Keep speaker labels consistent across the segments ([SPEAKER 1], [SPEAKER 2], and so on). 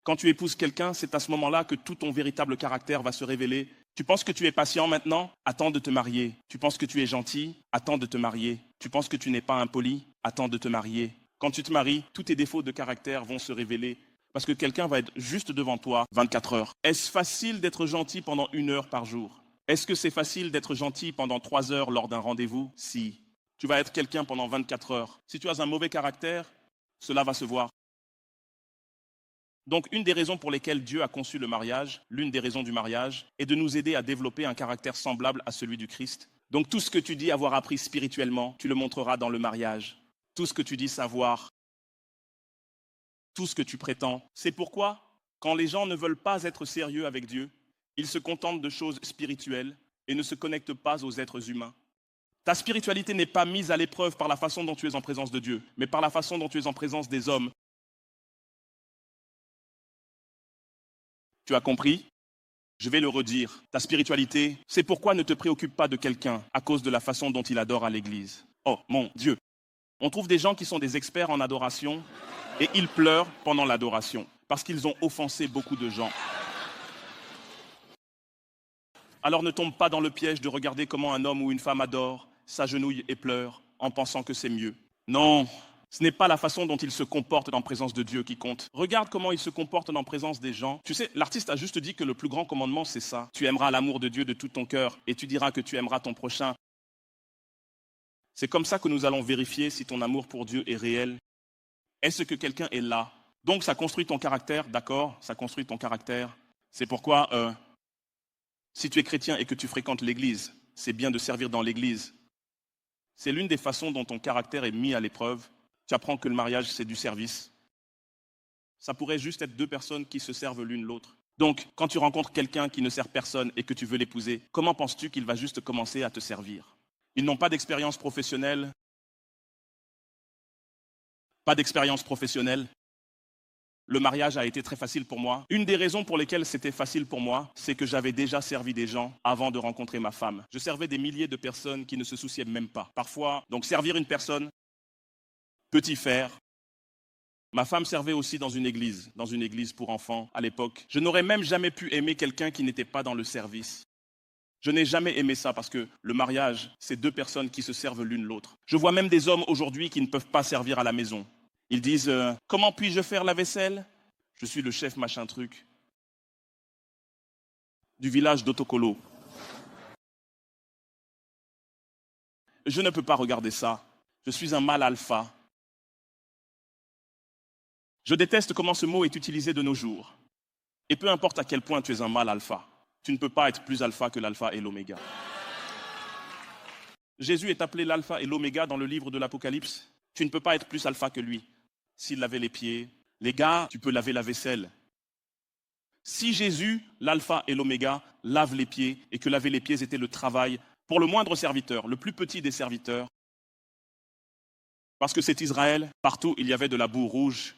[SPEAKER 1] Quand tu épouses quelqu'un, c'est à ce moment-là que tout ton véritable caractère va se révéler. Tu penses que tu es patient maintenant? Attends de te marier. Tu penses que tu es gentil? Attends de te marier. Tu penses que tu n'es pas impoli? Attends de te marier. Quand tu te maries, tous tes défauts de caractère vont se révéler parce que quelqu'un va être juste devant toi 24 heures. Est-ce facile d'être gentil pendant 1 heure par jour? Est-ce que c'est facile d'être gentil pendant 3 heures lors d'un rendez-vous? Si. Tu vas être quelqu'un pendant 24 heures. Si tu as un mauvais caractère, cela va se voir. Donc, une des raisons pour lesquelles Dieu a conçu le mariage, l'une des raisons du mariage, est de nous aider à développer un caractère semblable à celui du Christ. Donc, tout ce que tu dis avoir appris spirituellement, tu le montreras dans le mariage. Tout ce que tu dis savoir, tout ce que tu prétends. C'est pourquoi, quand les gens ne veulent pas être sérieux avec Dieu, ils se contentent de choses spirituelles et ne se connectent pas aux êtres humains. Ta spiritualité n'est pas mise à l'épreuve par la façon dont tu es en présence de Dieu, mais par la façon dont tu es en présence des hommes. Tu as compris? Je vais le redire. Ta spiritualité, c'est pourquoi ne te préoccupe pas de quelqu'un à cause de la façon dont il adore à l'église. Oh mon Dieu! On trouve des gens qui sont des experts en adoration et ils pleurent pendant l'adoration parce qu'ils ont offensé beaucoup de gens. Alors ne tombe pas dans le piège de regarder comment un homme ou une femme adore, s'agenouille et pleure en pensant que c'est mieux. Non, ce n'est pas la façon dont il se comporte en présence de Dieu qui compte. Regarde comment il se comporte en présence des gens. Tu sais, l'artiste a juste dit que le plus grand commandement, c'est ça. Tu aimeras l'amour de Dieu de tout ton cœur et tu diras que tu aimeras ton prochain. C'est comme ça que nous allons vérifier si ton amour pour Dieu est réel. Est-ce que quelqu'un est là? Donc ça construit ton caractère, d'accord? Ça construit ton caractère. C'est pourquoi, si tu es chrétien et que tu fréquentes l'église, c'est bien de servir dans l'église. C'est l'une des façons dont ton caractère est mis à l'épreuve. Tu apprends que le mariage, c'est du service. Ça pourrait juste être deux personnes qui se servent l'une l'autre. Donc, quand tu rencontres quelqu'un qui ne sert personne et que tu veux l'épouser, comment penses-tu qu'il va juste commencer à te servir? Ils n'ont pas d'expérience professionnelle. Pas d'expérience professionnelle. Le mariage a été très facile pour moi. Une des raisons pour lesquelles c'était facile pour moi, c'est que j'avais déjà servi des gens avant de rencontrer ma femme. Je servais des milliers de personnes qui ne se souciaient même pas. Parfois, donc servir une personne, petit faire. Ma femme servait aussi dans une église pour enfants à l'époque. Je n'aurais même jamais pu aimer quelqu'un qui n'était pas dans le service. Je n'ai jamais aimé ça parce que le mariage, c'est deux personnes qui se servent l'une l'autre. Je vois même des hommes aujourd'hui qui ne peuvent pas servir à la maison. Ils disent comment puis-je faire la vaisselle? Je suis le chef machin truc du village d'Otokolo. Je ne peux pas regarder ça. Je suis un mâle alpha. Je déteste comment ce mot est utilisé de nos jours. Et peu importe à quel point tu es un mâle alpha, tu ne peux pas être plus alpha que l'alpha et l'oméga. Jésus est appelé l'alpha et l'oméga dans le livre de l'Apocalypse. Tu ne peux pas être plus alpha que lui. S'il lavait les pieds, les gars, tu peux laver la vaisselle. Si Jésus, l'alpha et l'oméga, lave les pieds et que laver les pieds était le travail pour le moindre serviteur, le plus petit des serviteurs, parce que c'est Israël, partout il y avait de la boue rouge.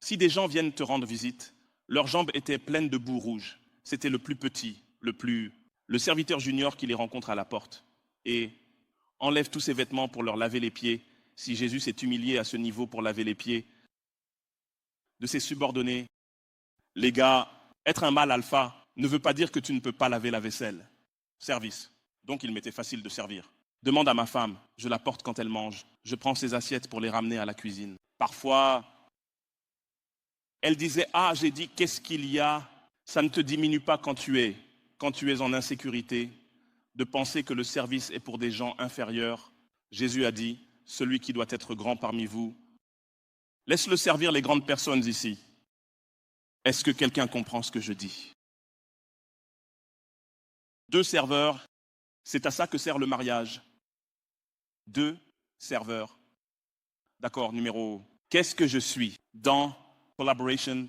[SPEAKER 1] Si des gens viennent te rendre visite, leurs jambes étaient pleines de boue rouge. C'était le plus petit, le serviteur junior qui les rencontre à la porte. Et enlève tous ses vêtements pour leur laver les pieds. Si Jésus s'est humilié à ce niveau pour laver les pieds de ses subordonnés, les gars, être un mâle alpha ne veut pas dire que tu ne peux pas laver la vaisselle. Service. Donc il m'était facile de servir. Demande à ma femme, je la porte quand elle mange. Je prends ses assiettes pour les ramener à la cuisine. Parfois, elle disait, ah, j'ai dit, qu'est-ce qu'il y a? Ça ne te diminue pas quand tu es en insécurité, de penser que le service est pour des gens inférieurs. Jésus a dit, celui qui doit être grand parmi vous, laisse-le servir les grandes personnes ici. Est-ce que quelqu'un comprend ce que je dis? Deux serveurs, c'est à ça que sert le mariage. Deux serveurs. D'accord, numéro. Qu'est-ce que je suis dans collaboration?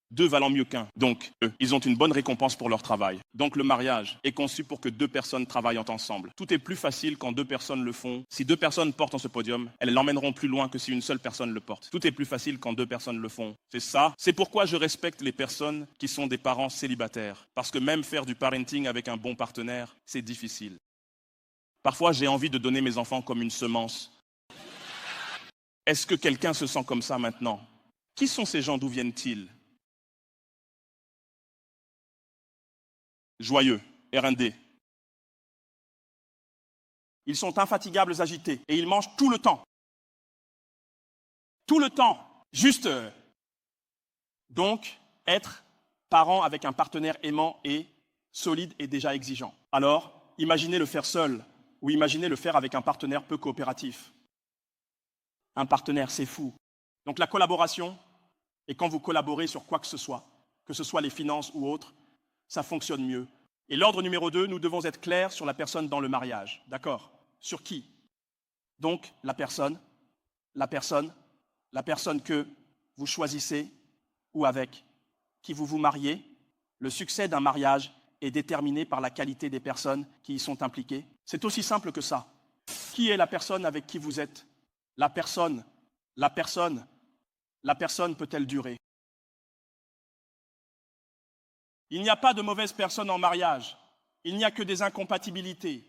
[SPEAKER 1] Deux valant mieux qu'un. Donc, ils ont une bonne récompense pour leur travail. Donc, le mariage est conçu pour que deux personnes travaillent ensemble. Tout est plus facile quand deux personnes le font. Si deux personnes portent ce podium, elles l'emmèneront plus loin que si une seule personne le porte. Tout est plus facile quand deux personnes le font. C'est ça. C'est pourquoi je respecte les personnes qui sont des parents célibataires. Parce que même faire du parenting avec un bon partenaire, c'est difficile. Parfois, j'ai envie de donner mes enfants comme une semence. Est-ce que quelqu'un se sent comme ça maintenant? Qui sont ces gens? D'où viennent-ils? joyeux, R&D. Ils sont infatigables, agités, et ils mangent tout le temps. Tout le temps. Juste, donc, être parent avec un partenaire aimant et solide et déjà exigeant. Alors, imaginez le faire seul, ou imaginez le faire avec un partenaire peu coopératif. Un partenaire, c'est fou. Donc la collaboration, et quand vous collaborez sur quoi que ce soit les finances ou autre, ça fonctionne mieux. Et l'ordre numéro 2, nous devons être clairs sur la personne dans le mariage. D'accord? Sur qui? Donc la personne que vous choisissez ou avec qui vous vous mariez. Le succès d'un mariage est déterminé par la qualité des personnes qui y sont impliquées. C'est aussi simple que ça. Qui est la personne avec qui vous êtes? La personne peut-elle durer? Il n'y a pas de mauvaise personne en mariage. Il n'y a que des incompatibilités.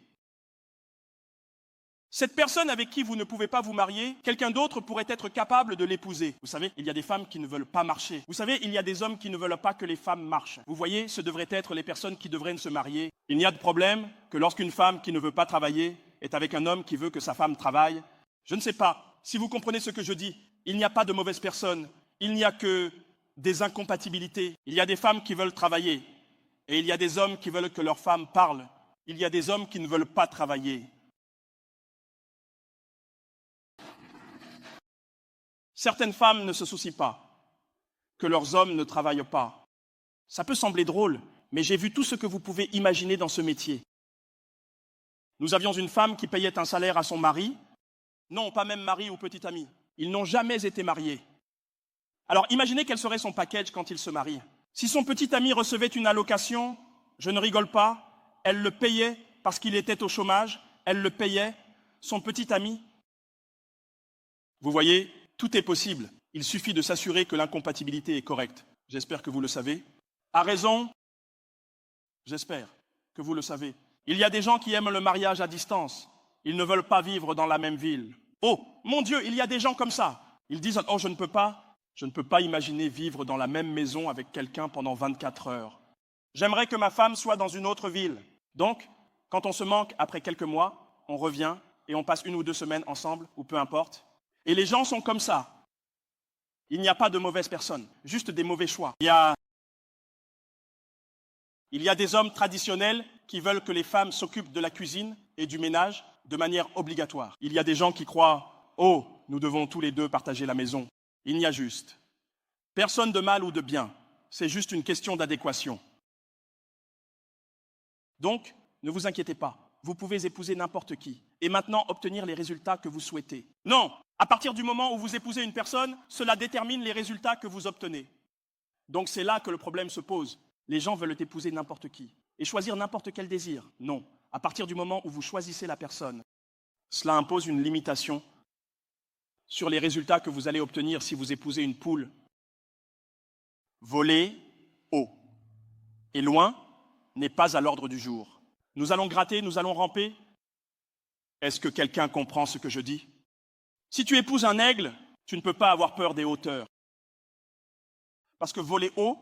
[SPEAKER 1] Cette personne avec qui vous ne pouvez pas vous marier, quelqu'un d'autre pourrait être capable de l'épouser. Vous savez, il y a des femmes qui ne veulent pas marcher. Vous savez, il y a des hommes qui ne veulent pas que les femmes marchent. Vous voyez, ce devraient être les personnes qui devraient se marier. Il n'y a de problème que lorsqu'une femme qui ne veut pas travailler est avec un homme qui veut que sa femme travaille. Je ne sais pas si vous comprenez ce que je dis. Il n'y a pas de mauvaise personne. Il n'y a que des incompatibilités. Il y a des femmes qui veulent travailler et il y a des hommes qui veulent que leurs femmes parlent. Il y a des hommes qui ne veulent pas travailler. Certaines femmes ne se soucient pas que leurs hommes ne travaillent pas. Ça peut sembler drôle, mais j'ai vu tout ce que vous pouvez imaginer dans ce métier. Nous avions une femme qui payait un salaire à son mari. Non, pas même mari ou petit ami. Ils n'ont jamais été mariés. Alors imaginez quel serait son package quand il se marie. Si son petit ami recevait une allocation, je ne rigole pas, elle le payait parce qu'il était au chômage, elle le payait, son petit ami. Vous voyez, tout est possible. Il suffit de s'assurer que l'incompatibilité est correcte. J'espère que vous le savez. À raison, j'espère que vous le savez. Il y a des gens qui aiment le mariage à distance. Ils ne veulent pas vivre dans la même ville. Oh, mon Dieu, il y a des gens comme ça. Ils disent, oh, je ne peux pas imaginer vivre dans la même maison avec quelqu'un pendant 24 heures. J'aimerais que ma femme soit dans une autre ville. Donc, quand on se manque après quelques mois, on revient et on passe 1 ou 2 semaines ensemble, ou peu importe. Et les gens sont comme ça. Il n'y a pas de mauvaises personnes, juste des mauvais choix. Il y a des hommes traditionnels qui veulent que les femmes s'occupent de la cuisine et du ménage de manière obligatoire. Il y a des gens qui croient, oh, nous devons tous les deux partager la maison. Il n'y a juste personne de mal ou de bien. C'est juste une question d'adéquation. Donc, ne vous inquiétez pas. Vous pouvez épouser n'importe qui et maintenant obtenir les résultats que vous souhaitez. Non, à partir du moment où vous épousez une personne, cela détermine les résultats que vous obtenez. Donc c'est là que le problème se pose. Les gens veulent épouser n'importe qui et choisir n'importe quel désir. Non, à partir du moment où vous choisissez la personne, cela impose une limitation sur les résultats que vous allez obtenir si vous épousez une poule. Voler haut et loin n'est pas à l'ordre du jour. Nous allons gratter, nous allons ramper. Est-ce que quelqu'un comprend ce que je dis? Si tu épouses un aigle, tu ne peux pas avoir peur des hauteurs. Parce que voler haut,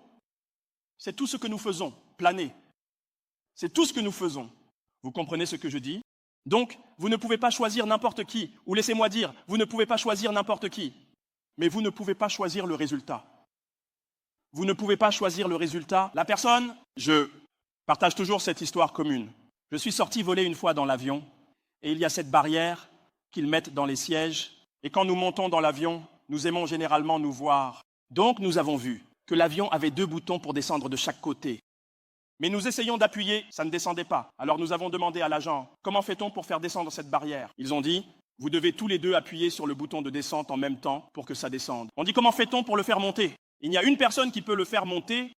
[SPEAKER 1] c'est tout ce que nous faisons, planer. C'est tout ce que nous faisons. Vous comprenez ce que je dis? Donc, vous ne pouvez pas choisir n'importe qui, ou laissez-moi dire, vous ne pouvez pas choisir n'importe qui, mais vous ne pouvez pas choisir le résultat. Vous ne pouvez pas choisir le résultat. La personne, je partage toujours cette histoire commune. Je suis sorti voler une fois dans l'avion, et il y a cette barrière qu'ils mettent dans les sièges, et quand nous montons dans l'avion, nous aimons généralement nous voir. Donc nous avons vu que l'avion avait 2 boutons pour descendre de chaque côté. Mais nous essayons d'appuyer, ça ne descendait pas. Alors nous avons demandé à l'agent, comment fait-on pour faire descendre cette barrière? Ils ont dit, vous devez tous les deux appuyer sur le bouton de descente en même temps pour que ça descende. On dit, comment fait-on pour le faire monter? Il y a une personne qui peut le faire monter.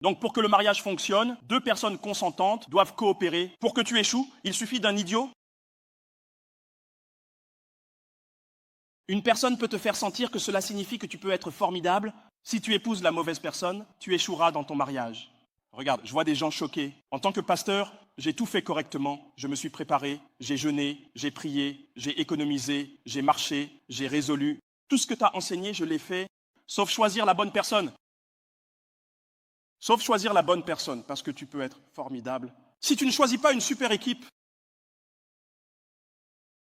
[SPEAKER 1] Donc pour que le mariage fonctionne, 2 personnes consentantes doivent coopérer. Pour que tu échoues, il suffit d'un idiot. Une personne peut te faire sentir que cela signifie que tu peux être formidable. Si tu épouses la mauvaise personne, tu échoueras dans ton mariage. Regarde, je vois des gens choqués. En tant que pasteur, j'ai tout fait correctement. Je me suis préparé, j'ai jeûné, j'ai prié, j'ai économisé, j'ai marché, j'ai résolu. Tout ce que tu as enseigné, je l'ai fait, sauf choisir la bonne personne. Sauf choisir la bonne personne, parce que tu peux être formidable. Si tu ne choisis pas une super équipe,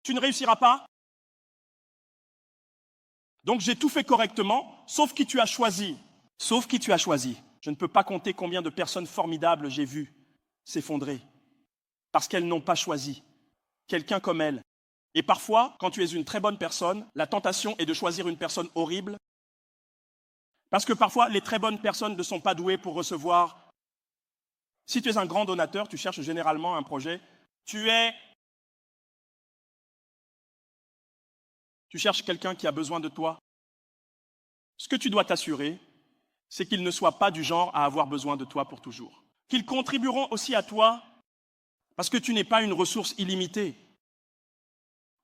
[SPEAKER 1] tu ne réussiras pas. Donc j'ai tout fait correctement, sauf qui tu as choisi. Sauf qui tu as choisi. Je ne peux pas compter combien de personnes formidables j'ai vues s'effondrer, parce qu'elles n'ont pas choisi quelqu'un comme elles. Et parfois, quand tu es une très bonne personne, la tentation est de choisir une personne horrible, parce que parfois, les très bonnes personnes ne sont pas douées pour recevoir. Si tu es un grand donateur, tu cherches généralement un projet. Tu cherches quelqu'un qui a besoin de toi. Ce que tu dois t'assurer, c'est qu'ils ne soient pas du genre à avoir besoin de toi pour toujours. Qu'ils contribueront aussi à toi, parce que tu n'es pas une ressource illimitée.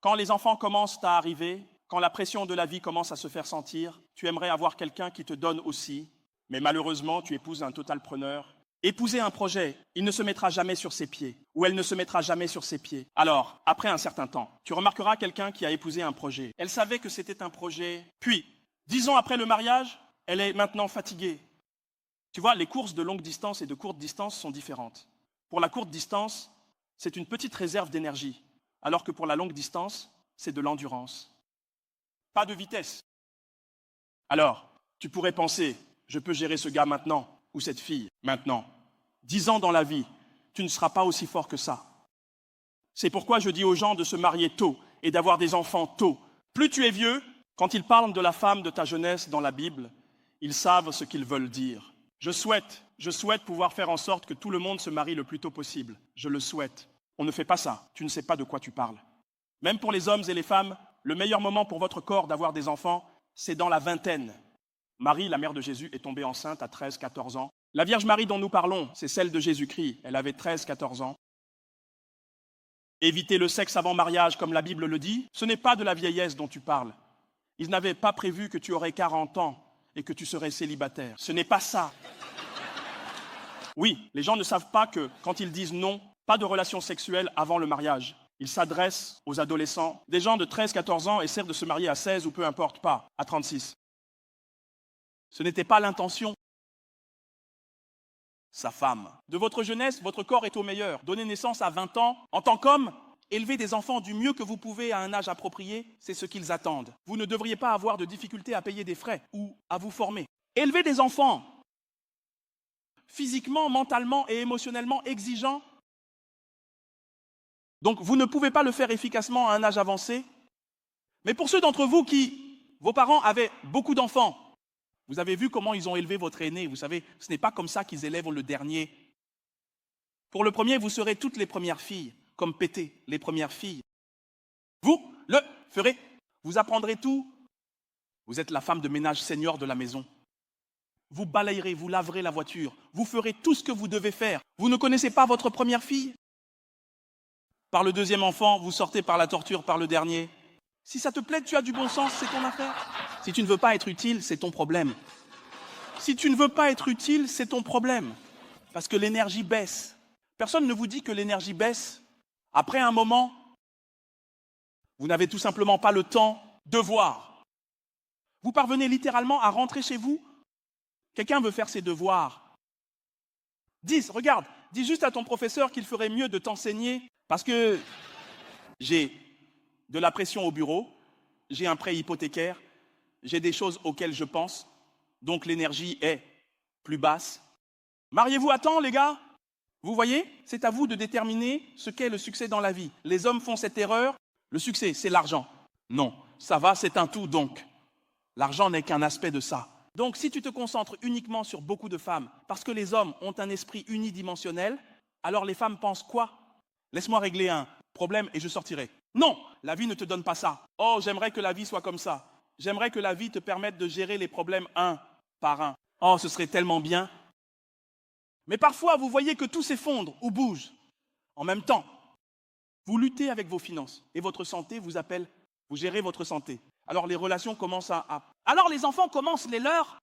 [SPEAKER 1] Quand les enfants commencent à arriver, quand la pression de la vie commence à se faire sentir, tu aimerais avoir quelqu'un qui te donne aussi, mais malheureusement, tu épouses un total preneur. Épouser un projet, il ne se mettra jamais sur ses pieds, ou elle ne se mettra jamais sur ses pieds. Alors, après un certain temps, tu remarqueras quelqu'un qui a épousé un projet. Elle savait que c'était un projet, puis, 10 ans après le mariage, elle est maintenant fatiguée. Tu vois, les courses de longue distance et de courte distance sont différentes. Pour la courte distance, c'est une petite réserve d'énergie, alors que pour la longue distance, c'est de l'endurance. Pas de vitesse. Alors, tu pourrais penser, je peux gérer ce gars maintenant, ou cette fille maintenant. 10 ans dans la vie, tu ne seras pas aussi fort que ça. C'est pourquoi je dis aux gens de se marier tôt et d'avoir des enfants tôt. Plus tu es vieux, quand ils parlent de la femme de ta jeunesse dans la Bible, ils savent ce qu'ils veulent dire. Je souhaite pouvoir faire en sorte que tout le monde se marie le plus tôt possible. Je le souhaite. On ne fait pas ça. Tu ne sais pas de quoi tu parles. Même pour les hommes et les femmes, le meilleur moment pour votre corps d'avoir des enfants, c'est dans la vingtaine. Marie, la mère de Jésus, est tombée enceinte à 13-14 ans. La Vierge Marie dont nous parlons, c'est celle de Jésus-Christ. Elle avait 13-14 ans. Éviter le sexe avant mariage, comme la Bible le dit, ce n'est pas de la vieillesse dont tu parles. Ils n'avaient pas prévu que tu aurais 40 ans et que tu serais célibataire. Ce n'est pas ça. Oui, les gens ne savent pas que quand ils disent non, pas de relation sexuelle avant le mariage, ils s'adressent aux adolescents. Des gens de 13-14 ans essaient de se marier à 16 ou peu importe, pas à 36. Ce n'était pas l'intention. Sa femme. De votre jeunesse, votre corps est au meilleur. Donnez naissance à 20 ans. En tant qu'homme, élevez des enfants du mieux que vous pouvez à un âge approprié, c'est ce qu'ils attendent. Vous ne devriez pas avoir de difficulté à payer des frais ou à vous former. Élevez des enfants physiquement, mentalement et émotionnellement exigeants. Donc vous ne pouvez pas le faire efficacement à un âge avancé. Mais pour ceux d'entre vous vos parents avaient beaucoup d'enfants, vous avez vu comment ils ont élevé votre aîné. Vous savez, ce n'est pas comme ça qu'ils élèvent le dernier. Pour le premier, vous serez toutes les premières filles, comme Pété, les premières filles. Vous le ferez. Vous apprendrez tout. Vous êtes la femme de ménage senior de la maison. Vous balayerez, vous laverez la voiture. Vous ferez tout ce que vous devez faire. Vous ne connaissez pas votre première fille? Par le deuxième enfant, vous sortez par la torture par le dernier. Si ça te plaît, tu as du bon sens, c'est ton affaire. Si tu ne veux pas être utile, c'est ton problème. Si tu ne veux pas être utile, c'est ton problème. Parce que l'énergie baisse. Personne ne vous dit que l'énergie baisse. Après un moment, vous n'avez tout simplement pas le temps de voir. Vous parvenez littéralement à rentrer chez vous. Quelqu'un veut faire ses devoirs. Dis juste à ton professeur qu'il ferait mieux de t'enseigner parce que j'ai de la pression au bureau, j'ai un prêt hypothécaire, j'ai des choses auxquelles je pense, donc l'énergie est plus basse. Mariez-vous à temps, les gars. Vous voyez, c'est à vous de déterminer ce qu'est le succès dans la vie. Les hommes font cette erreur, le succès, c'est l'argent. Non, ça va, c'est un tout donc. L'argent n'est qu'un aspect de ça. Donc si tu te concentres uniquement sur beaucoup de femmes, parce que les hommes ont un esprit unidimensionnel, alors les femmes pensent quoi? Laisse-moi régler un problème et je sortirai. Non, la vie ne te donne pas ça. Oh, j'aimerais que la vie soit comme ça. J'aimerais que la vie te permette de gérer les problèmes un par un. Oh, ce serait tellement bien. Mais parfois, vous voyez que tout s'effondre ou bouge en même temps. Vous luttez avec vos finances et votre santé vous appelle, vous gérez votre santé. Alors les relations commencent Alors les enfants commencent les leurs.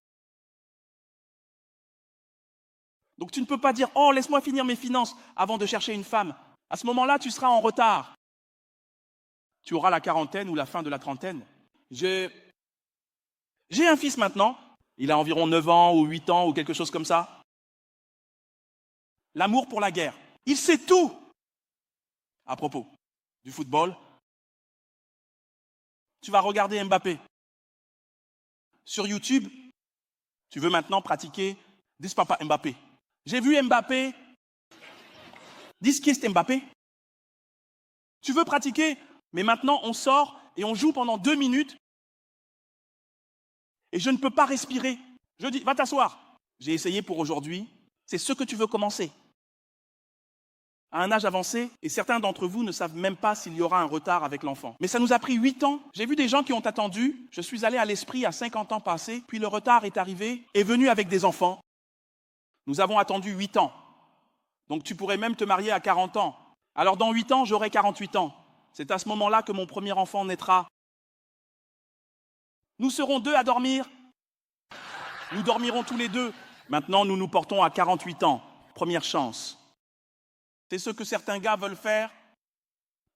[SPEAKER 1] Donc tu ne peux pas dire, oh, laisse-moi finir mes finances avant de chercher une femme. À ce moment-là, tu seras en retard. Tu auras la quarantaine ou la fin de la trentaine. J'ai un fils maintenant. Il a environ 9 ans ou 8 ans ou quelque chose comme ça. L'amour pour la guerre. Il sait tout à propos du football. Tu vas regarder Mbappé. Sur YouTube, tu veux maintenant pratiquer Dis papa Mbappé. J'ai vu Mbappé. Dis qui est Mbappé. Tu veux pratiquer, mais maintenant on sort et on joue pendant 2 minutes et je ne peux pas respirer. Je dis, va t'asseoir. J'ai essayé pour aujourd'hui. C'est ce que tu veux commencer. À un âge avancé, et certains d'entre vous ne savent même pas s'il y aura un retard avec l'enfant. Mais ça nous a pris 8 ans. J'ai vu des gens qui ont attendu. Je suis allé à l'esprit à 50 ans passés, puis le retard est arrivé, est venu avec des enfants. Nous avons attendu 8 ans. Donc tu pourrais même te marier à 40 ans. Alors dans 8 ans, j'aurai 48 ans. C'est à ce moment-là que mon premier enfant naîtra. Nous serons 2 à dormir. Nous dormirons tous les 2. Maintenant, nous nous portons à 48 ans. Première chance. C'est ce que certains gars veulent faire.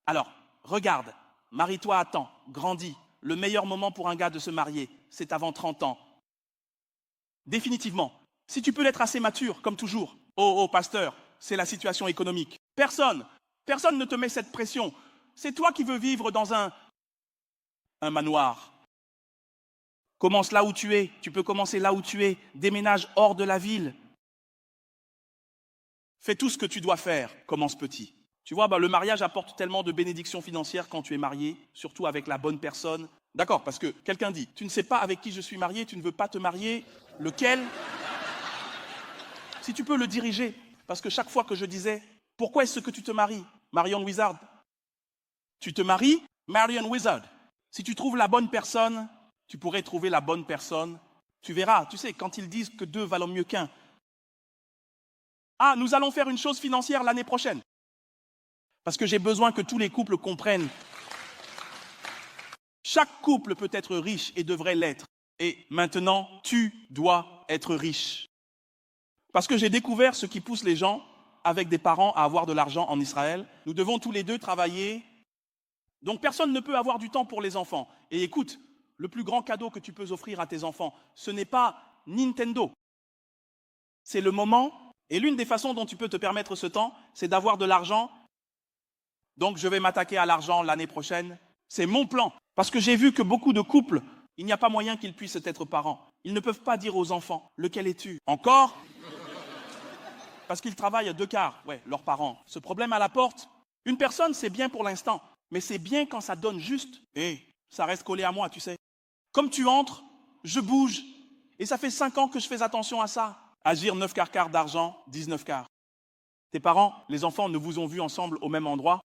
[SPEAKER 1] Alors, regarde, marie-toi à temps, grandis. Le meilleur moment pour un gars de se marier, c'est avant 30 ans. Définitivement. Si tu peux l'être assez mature, comme toujours. Oh, pasteur, c'est la situation économique. Personne ne te met cette pression. C'est toi qui veux vivre dans un manoir. Commence là où tu es. Tu peux commencer là où tu es. Déménage hors de la ville. Fais tout ce que tu dois faire. Commence petit. Tu vois, le mariage apporte tellement de bénédictions financières quand tu es marié, surtout avec la bonne personne. D'accord, parce que quelqu'un dit, tu ne sais pas avec qui je suis marié, tu ne veux pas te marier, lequel? Si tu peux le diriger, parce que chaque fois que je disais, pourquoi est-ce que tu te maries, Marion Wizard? Tu te maries, Marion Wizard. Si tu trouves la bonne personne, tu pourrais trouver la bonne personne. Tu verras, tu sais, quand ils disent que 2 valent mieux qu'un. Ah, nous allons faire une chose financière l'année prochaine. Parce que j'ai besoin que tous les couples comprennent. Chaque couple peut être riche et devrait l'être. Et maintenant, tu dois être riche. Parce que j'ai découvert ce qui pousse les gens, avec des parents, à avoir de l'argent en Israël. Nous devons tous les 2 travailler. Donc personne ne peut avoir du temps pour les enfants. Et écoute, le plus grand cadeau que tu peux offrir à tes enfants, ce n'est pas Nintendo. C'est le moment. Et l'une des façons dont tu peux te permettre ce temps, c'est d'avoir de l'argent. Donc je vais m'attaquer à l'argent l'année prochaine. C'est mon plan. Parce que j'ai vu que beaucoup de couples, il n'y a pas moyen qu'ils puissent être parents. Ils ne peuvent pas dire aux enfants, lequel es-tu? Encore? Parce qu'ils travaillent à 2/4, leurs parents. Ce problème à la porte, une personne, c'est bien pour l'instant. Mais c'est bien quand ça donne juste. Et ça reste collé à moi, tu sais. Comme tu entres, je bouge. Et ça fait 5 ans que je fais attention à ça. Agir 9/4 d'argent, 19/4. Tes parents, les enfants ne vous ont vu ensemble au même endroit.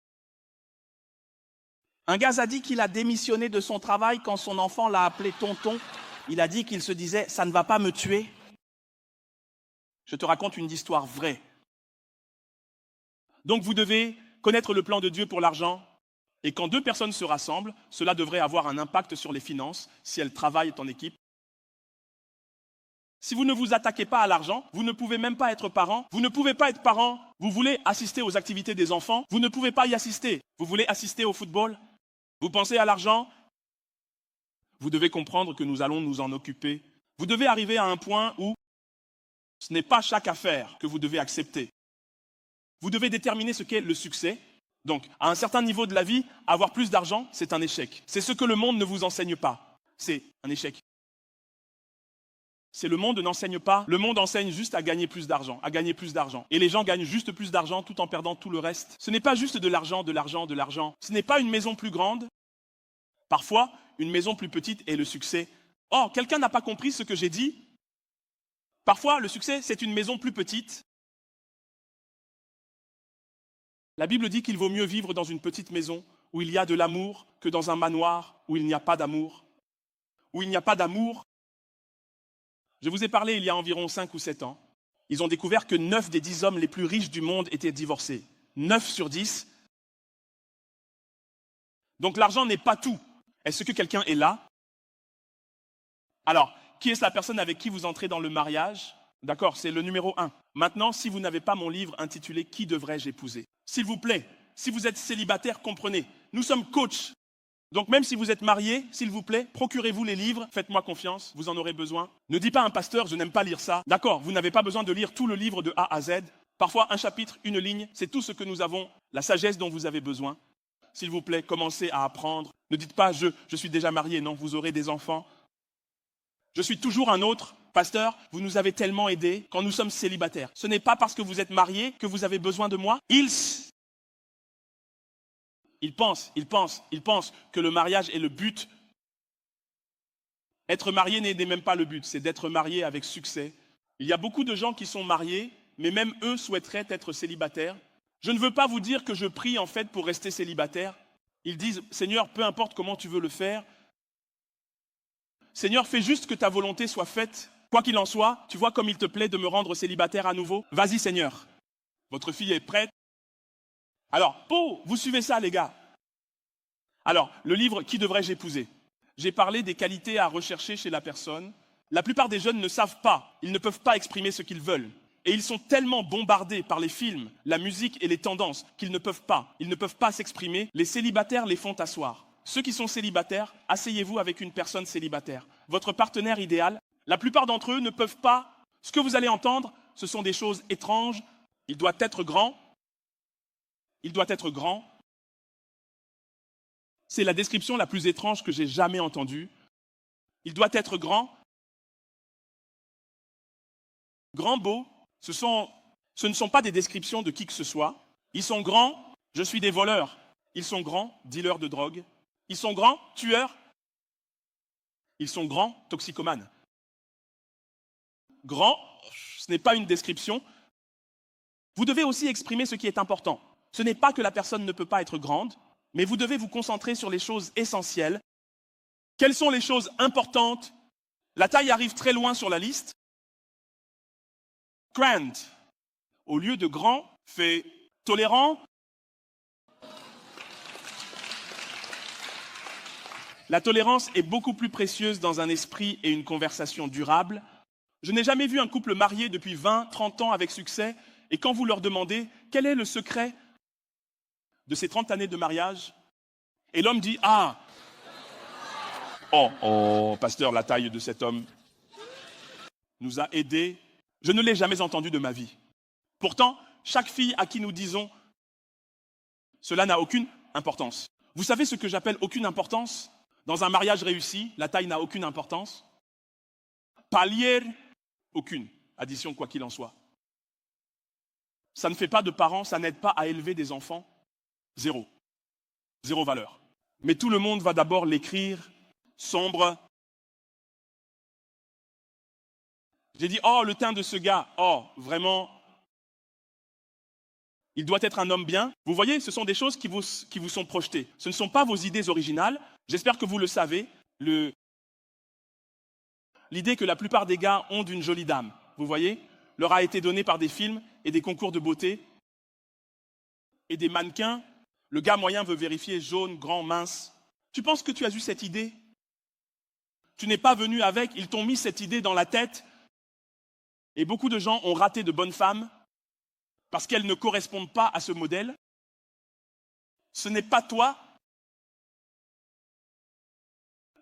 [SPEAKER 1] Un gars a dit qu'il a démissionné de son travail quand son enfant l'a appelé tonton. Il a dit qu'il se disait « ça ne va pas me tuer ». Je te raconte une histoire vraie. Donc vous devez connaître le plan de Dieu pour l'argent. Et quand 2 personnes se rassemblent, cela devrait avoir un impact sur les finances si elles travaillent en équipe. Si vous ne vous attaquez pas à l'argent, vous ne pouvez même pas être parent. Vous ne pouvez pas être parent. Vous voulez assister aux activités des enfants. Vous ne pouvez pas y assister. Vous voulez assister au football. Vous pensez à l'argent. Vous devez comprendre que nous allons nous en occuper. Vous devez arriver à un point où ce n'est pas chaque affaire que vous devez accepter. Vous devez déterminer ce qu'est le succès. Donc, à un certain niveau de la vie, avoir plus d'argent, c'est un échec. C'est ce que le monde ne vous enseigne pas. C'est un échec. C'est le monde n'enseigne pas. Le monde enseigne juste à gagner plus d'argent, à gagner plus d'argent. Et les gens gagnent juste plus d'argent tout en perdant tout le reste. Ce n'est pas juste de l'argent, de l'argent, de l'argent. Ce n'est pas une maison plus grande. Parfois, une maison plus petite est le succès. Oh, quelqu'un n'a pas compris ce que j'ai dit. Parfois, le succès, c'est une maison plus petite. La Bible dit qu'il vaut mieux vivre dans une petite maison où il y a de l'amour que dans un manoir où il n'y a pas d'amour. Où il n'y a pas d'amour. Je vous ai parlé il y a environ 5 ou 7 ans. Ils ont découvert que 9 des 10 hommes les plus riches du monde étaient divorcés. 9 sur 10. Donc l'argent n'est pas tout. Est-ce que quelqu'un est là? Alors, qui est la personne avec qui vous entrez dans le mariage? D'accord, c'est le numéro 1. Maintenant, si vous n'avez pas mon livre intitulé « Qui devrais-je épouser ?» S'il vous plaît, si vous êtes célibataire, comprenez. Nous sommes coachs. Donc même si vous êtes marié, s'il vous plaît, procurez-vous les livres, faites-moi confiance, vous en aurez besoin. Ne dis pas à un pasteur, je n'aime pas lire ça. D'accord, vous n'avez pas besoin de lire tout le livre de A à Z. Parfois, un chapitre, une ligne, c'est tout ce que nous avons, la sagesse dont vous avez besoin. S'il vous plaît, commencez à apprendre. Ne dites pas je suis déjà marié, non, vous aurez des enfants. Je suis toujours un autre. Pasteur, vous nous avez tellement aidés quand nous sommes célibataires. Ce n'est pas parce que vous êtes marié que vous avez besoin de moi. Ils pensent que le mariage est le but. Être marié n'est même pas le but, c'est d'être marié avec succès. Il y a beaucoup de gens qui sont mariés, mais même eux souhaiteraient être célibataires. Je ne veux pas vous dire que je prie en fait pour rester célibataire. Ils disent, Seigneur, peu importe comment tu veux le faire, Seigneur, fais juste que ta volonté soit faite. Quoi qu'il en soit, tu vois comme il te plaît de me rendre célibataire à nouveau. Vas-y Seigneur, votre fille est prête. Alors, vous suivez ça les gars. Alors, le livre « Qui devrais-je épouser ?» J'ai parlé des qualités à rechercher chez la personne. La plupart des jeunes ne savent pas, ils ne peuvent pas exprimer ce qu'ils veulent. Et ils sont tellement bombardés par les films, la musique et les tendances qu'ils ne peuvent pas s'exprimer. Les célibataires les font asseoir. Ceux qui sont célibataires, asseyez-vous avec une personne célibataire. Votre partenaire idéal, la plupart d'entre eux ne peuvent pas. Ce que vous allez entendre, ce sont des choses étranges. Il doit être grand. Il doit être grand. C'est la description la plus étrange que j'ai jamais entendue. Il doit être grand. Grand, beau, ce ne sont pas des descriptions de qui que ce soit. Ils sont grands, je suis des voleurs. Ils sont grands, dealers de drogue. Ils sont grands, tueurs. Ils sont grands, toxicomanes. Grand, ce n'est pas une description. Vous devez aussi exprimer ce qui est important. Ce n'est pas que la personne ne peut pas être grande, mais vous devez vous concentrer sur les choses essentielles. Quelles sont les choses importantes? La taille arrive très loin sur la liste. Grand, au lieu de grand, fait tolérant. La tolérance est beaucoup plus précieuse dans un esprit et une conversation durable. Je n'ai jamais vu un couple marié depuis 20, 30 ans avec succès, et quand vous leur demandez quel est le secret de ces 30 années de mariage, et l'homme dit « Ah, pasteur, la taille de cet homme nous a aidés. Je ne l'ai jamais entendu de ma vie. » Pourtant, chaque fille à qui nous disons « Cela n'a aucune importance. » Vous savez ce que j'appelle aucune importance? Dans un mariage réussi, la taille n'a aucune importance. Palier, aucune. Addition, quoi qu'il en soit. Ça ne fait pas de parents, ça n'aide pas à élever des enfants. Zéro. Zéro valeur. Mais tout le monde va d'abord l'écrire sombre. J'ai dit, le teint de ce gars, vraiment, il doit être un homme bien. Vous voyez, ce sont des choses qui vous sont projetées. Ce ne sont pas vos idées originales. J'espère que vous le savez. L'idée que la plupart des gars ont d'une jolie dame, vous voyez, leur a été donnée par des films et des concours de beauté et des mannequins. Le gars moyen veut vérifier jaune, grand, mince. Tu penses que tu as eu cette idée? Tu n'es pas venu avec, ils t'ont mis cette idée dans la tête. Et beaucoup de gens ont raté de bonnes femmes parce qu'elles ne correspondent pas à ce modèle. Ce n'est pas toi.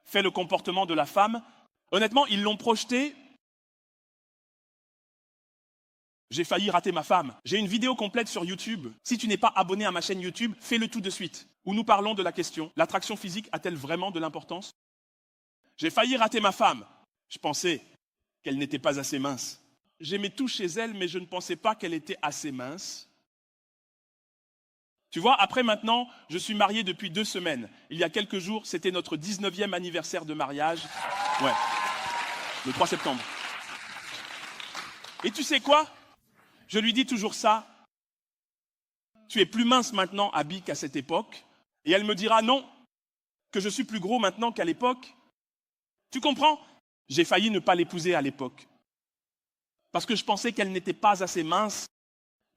[SPEAKER 1] Fais le comportement de la femme. Honnêtement, ils l'ont projeté. J'ai failli rater ma femme. J'ai une vidéo complète sur YouTube. Si tu n'es pas abonné à ma chaîne YouTube, fais-le tout de suite. Où nous parlons de la question, l'attraction physique a-t-elle vraiment de l'importance? J'ai failli rater ma femme. Je pensais qu'elle n'était pas assez mince. J'aimais tout chez elle, mais je ne pensais pas qu'elle était assez mince. Tu vois, après maintenant, je suis marié depuis 2 semaines. Il y a quelques jours, c'était notre 19e anniversaire de mariage. Ouais, le 3 septembre. Et tu sais quoi? Je lui dis toujours ça. Tu es plus mince maintenant, Abby, qu'à cette époque. Et elle me dira non, que je suis plus gros maintenant qu'à l'époque. Tu comprends? J'ai failli ne pas l'épouser à l'époque. Parce que je pensais qu'elle n'était pas assez mince.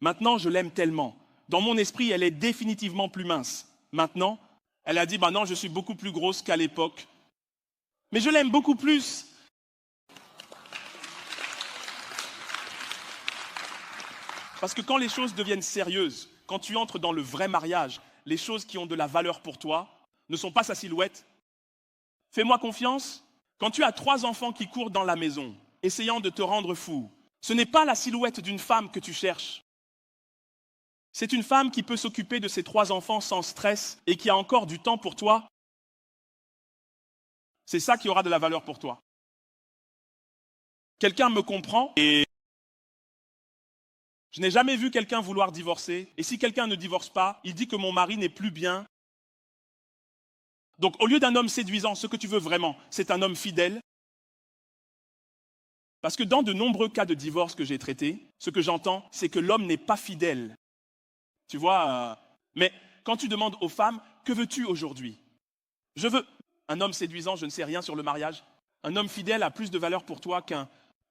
[SPEAKER 1] Maintenant, je l'aime tellement. Dans mon esprit, elle est définitivement plus mince. Maintenant, elle a dit, non, je suis beaucoup plus grosse qu'à l'époque. Mais je l'aime beaucoup plus. Parce que quand les choses deviennent sérieuses, quand tu entres dans le vrai mariage, les choses qui ont de la valeur pour toi ne sont pas sa silhouette. Fais-moi confiance. Quand tu as 3 enfants qui courent dans la maison, essayant de te rendre fou, ce n'est pas la silhouette d'une femme que tu cherches. C'est une femme qui peut s'occuper de ses 3 enfants sans stress et qui a encore du temps pour toi. C'est ça qui aura de la valeur pour toi. Quelqu'un me comprend et je n'ai jamais vu quelqu'un vouloir divorcer. Et si quelqu'un ne divorce pas, il dit que mon mari n'est plus bien. Donc au lieu d'un homme séduisant, ce que tu veux vraiment, c'est un homme fidèle. Parce que dans de nombreux cas de divorce que j'ai traités, ce que j'entends, c'est que l'homme n'est pas fidèle. Tu vois, mais quand tu demandes aux femmes, que veux-tu aujourd'hui? Je veux un homme séduisant, je ne sais rien sur le mariage. Un homme fidèle a plus de valeur pour toi qu'un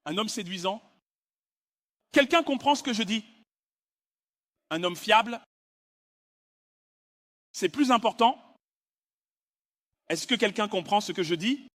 [SPEAKER 1] homme séduisant. Quelqu'un comprend ce que je dis? Un homme fiable, c'est plus important. Est-ce que quelqu'un comprend ce que je dis?